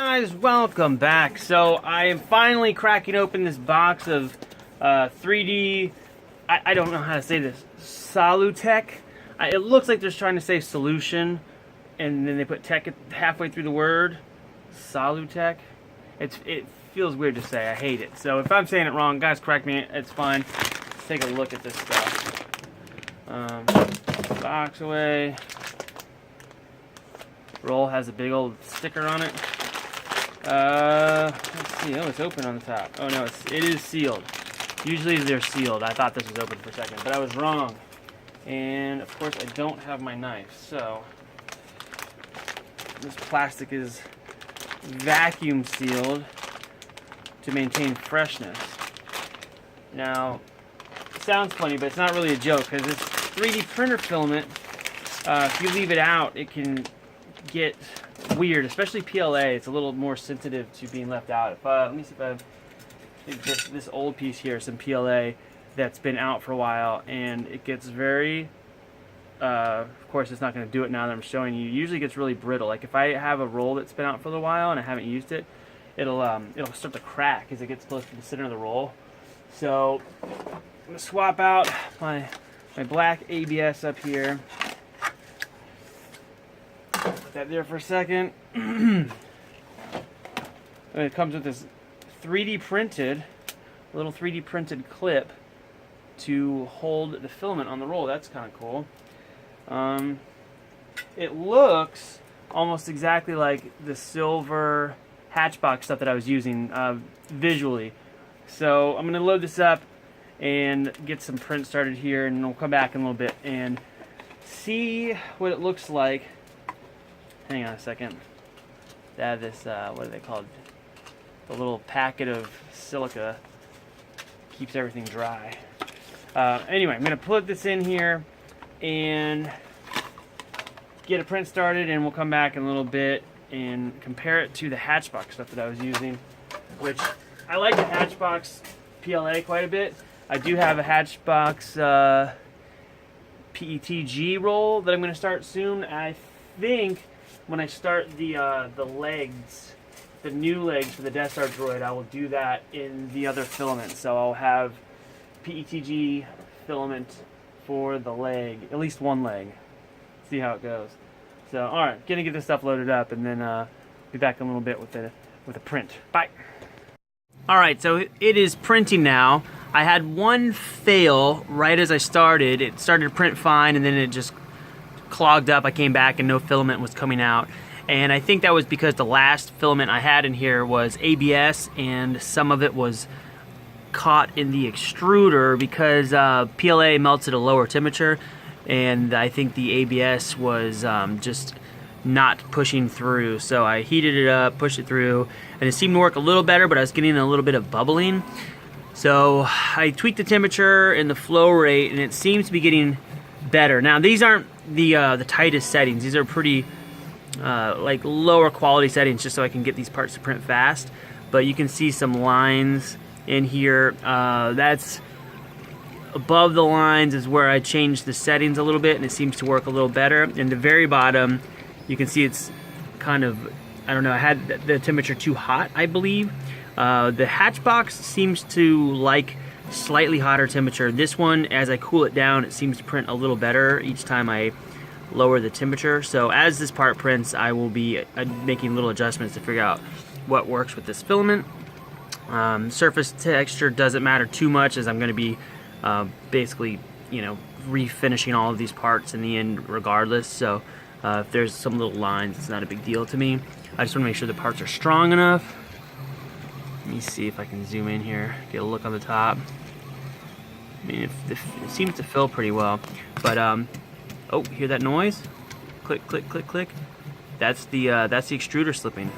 Guys, welcome back. So I am finally cracking open this box of 3D, I don't know how to say this, Solutech. It looks like they're trying to say solution, and then they put tech halfway through the word. Solutech. It feels weird to say. I hate it. So if I'm saying it wrong, guys, correct me. It's fine. Let's take a look at this stuff. Box away. Roll has a big old sticker on it. Let's see. Oh, it's open on the top. Oh no, it is sealed. Usually they're sealed. I thought this was open for a second, but I was wrong. And of course, I don't have my knife, so this plastic is vacuum sealed to maintain freshness. Now, it sounds funny, but it's not really a joke because this 3D printer filament, if you leave it out, it can get weird, especially PLA. It's a little more sensitive to being left out. Let me see if I have this old piece here, some PLA that's been out for a while, and it gets very, of course it's not going to do it now that I'm showing you. It usually gets really brittle. Like if I have a roll that's been out for a while and I haven't used it, it'll start to crack as it gets close to the center of the roll. So I'm going to swap out my black ABS up here. Put that there for a second. And it comes with this 3D printed, little 3D printed clip to hold the filament on the roll. That's kind of cool. It looks almost exactly like the silver Hatchbox stuff that I was using visually. So I'm going to load this up and get some print started here, and we'll come back in a little bit and see what it looks like. Hang on a second. They have this, what are they called? The little packet of silica keeps everything dry. Anyway, I'm going to put this in here and get a print started, and we'll come back in a little bit and compare it to the Hatchbox stuff that I was using, which I like the Hatchbox PLA quite a bit. I do have a Hatchbox PETG roll that I'm going to start soon. I think when I start the legs, the new legs for the Death Star droid, I will do that in the other filament. So I'll have PETG filament for the leg, at least one leg. See how it goes. So, all right, gonna get this stuff loaded up, and then be back in a little bit with a print. Bye. All right, so it is printing now. I had one fail right as I started. It started to print fine, and then it just clogged up. I came back and no filament was coming out, and I think that was because the last filament I had in here was ABS, and some of it was caught in the extruder because PLA melts at a lower temperature, and I think the ABS was just not pushing through. So I heated it up, pushed it through, and it seemed to work a little better, but I was getting a little bit of bubbling. So I tweaked the temperature and the flow rate, and it seems to be getting better. Now these aren't the tightest settings. These are pretty like lower quality settings, just so I can get these parts to print fast. But you can see some lines in here. That's above the lines is where I changed the settings a little bit, and it seems to work a little better. In the very bottom, you can see it's kind of, I don't know, I had the temperature too hot, I believe. The Hatchbox seems to like slightly hotter temperature. This one, as I cool it down, it seems to print a little better each time I lower the temperature. So as this part prints, I will be making little adjustments to figure out what works with this filament. Surface texture doesn't matter too much, as I'm going to be basically, you know, refinishing all of these parts in the end regardless. So if there's some little lines, it's not a big deal to me. I just want to make sure the parts are strong enough. Let me see if I can zoom in here, get a look on the top. I mean, it seems to fill pretty well, but oh, hear that noise? Click, click, click, click. That's the extruder slipping.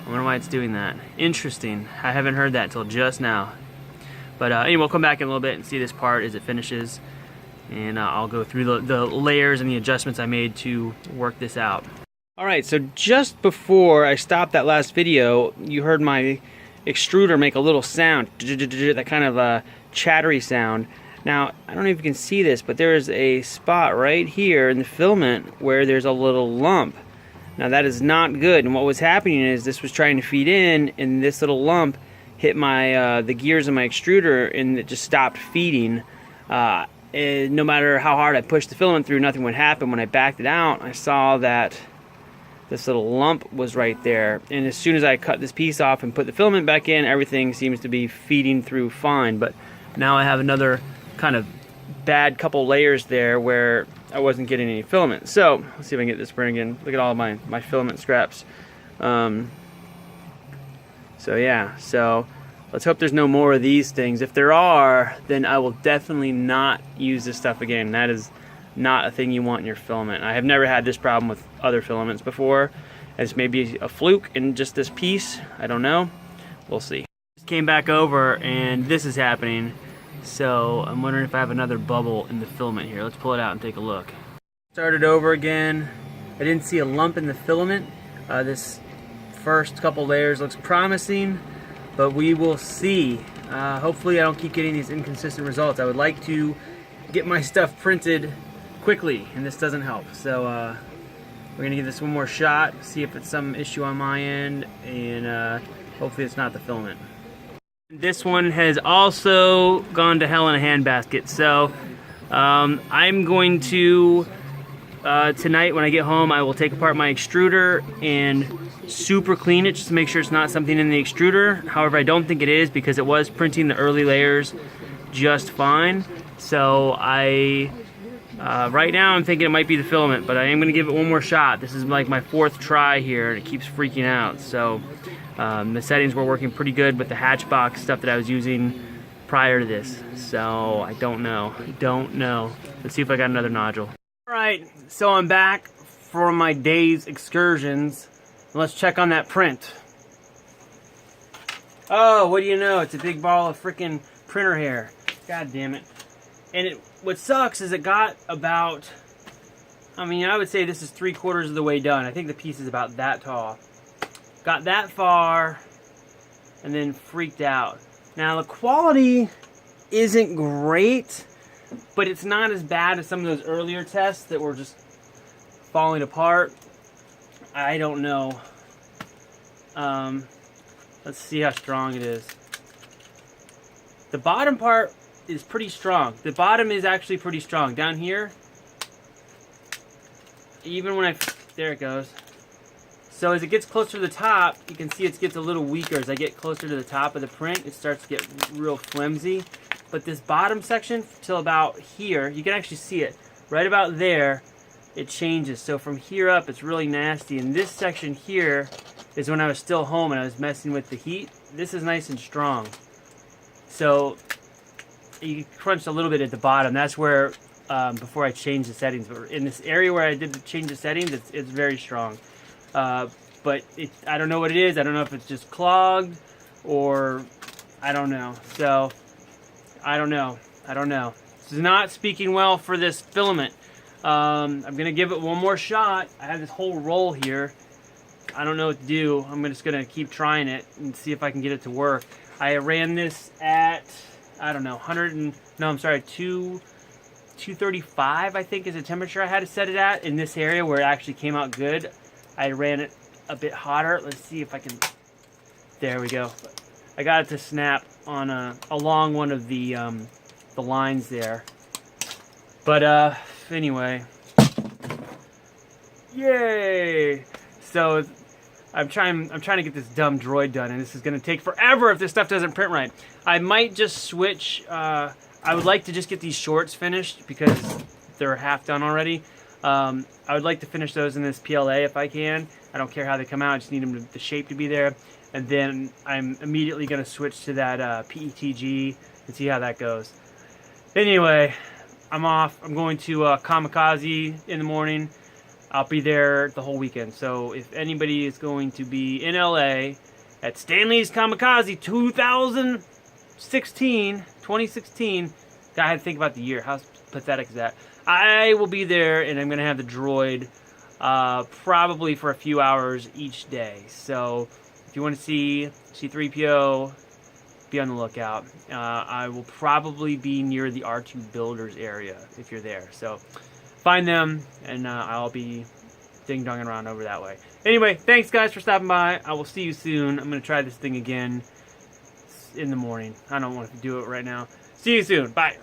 I wonder why it's doing that. Interesting. I haven't heard that till just now. But anyway, we'll come back in a little bit and see this part as it finishes, and I'll go through the layers and the adjustments I made to work this out. All right, so just before I stopped that last video, you heard my extruder make a little sound, that kind of chattery sound. Now, I don't know if you can see this, but there is a spot right here in the filament where there's a little lump. Now that is not good, and what was happening is this was trying to feed in, and this little lump hit my the gears of my extruder, and it just stopped feeding. And no matter how hard I pushed the filament through, nothing would happen. When I backed it out, I saw that this little lump was right there, and as soon as I cut this piece off and put the filament back in, everything seems to be feeding through fine. But now I have another kind of bad couple layers there where I wasn't getting any filament. So let's see if I can get this burning again. Look at all my filament scraps. So yeah, so let's hope there's no more of these things. If there are, then I will definitely not use this stuff again. That is not a thing you want in your filament. I have never had this problem with other filaments before. It's maybe a fluke in just this piece. I don't know. We'll see. Just came back over and this is happening. So I'm wondering if I have another bubble in the filament here. Let's pull it out and take a look. Started over again. I didn't see a lump in the filament. This first couple layers looks promising, but we will see. Hopefully I don't keep getting these inconsistent results. I would like to get my stuff printed quickly, and this doesn't help. So we're gonna give this one more shot, see if it's some issue on my end, and hopefully it's not the filament. This one has also gone to hell in a handbasket. So I'm going to tonight when I get home, I will take apart my extruder and super clean it just to make sure it's not something in the extruder. However, I don't think it is, because it was printing the early layers just fine. So right now I'm thinking it might be the filament, but I am going to give it one more shot. This is like my 4th try here, and it keeps freaking out. So the settings were working pretty good with the Hatchbox stuff that I was using prior to this. So I don't know. Let's see if I got another nodule. Alright, so I'm back for my day's excursions. Let's check on that print. Oh, what do you know? It's a big ball of freaking printer hair. God damn it. And what sucks is it got about, I mean, I would say this is 3/4 of the way done. I think the piece is about that tall. Got that far, and then freaked out. Now, the quality isn't great, but it's not as bad as some of those earlier tests that were just falling apart. I don't know. Let's see how strong it is. The bottom part is pretty strong. The bottom is actually pretty strong. Down here, even when there it goes. So as it gets closer to the top, you can see it gets a little weaker. As I get closer to the top of the print, it starts to get real flimsy. But this bottom section, till about here, you can actually see it. Right about there, it changes. So from here up, it's really nasty. And this section here is when I was still home and I was messing with the heat. This is nice and strong. So you crunched a little bit at the bottom. That's where, before I changed the settings. But in this area where I did change the settings, it's very strong. But I don't know what it is. I don't know if it's just clogged or I don't know. So I don't know. This is not speaking well for this filament. I'm going to give it one more shot. I have this whole roll here. I don't know what to do. I'm just going to keep trying it and see if I can get it to work. I ran this at, I don't know, 235 I think is the temperature I had to set it at in this area where it actually came out good. I ran it a bit hotter. Let's see if I can, there we go. I got it to snap on along one of the lines there. But anyway, yay! So I'm trying to get this dumb droid done, and this is going to take forever if this stuff doesn't print right. I might just switch. I would like to just get these shorts finished because they're half done already. I would like to finish those in this PLA if I can. I don't care how they come out. I just need them the shape to be there. And then I'm immediately going to switch to that PETG and see how that goes. Anyway, I'm off. I'm going to Kamikaze in the morning. I'll be there the whole weekend. So if anybody is going to be in LA at Stanley's Kamikaze 2016, I had to think about the year. How pathetic is that? I will be there, and I'm going to have the droid probably for a few hours each day. So if you want to see C-3PO, be on the lookout. I will probably be near the R2 Builders area if you're there. So find them, and I'll be ding-donging around over that way. Anyway, thanks guys for stopping by. I will see you soon. I'm going to try this thing again in the morning. I don't want to do it right now. See you soon. Bye.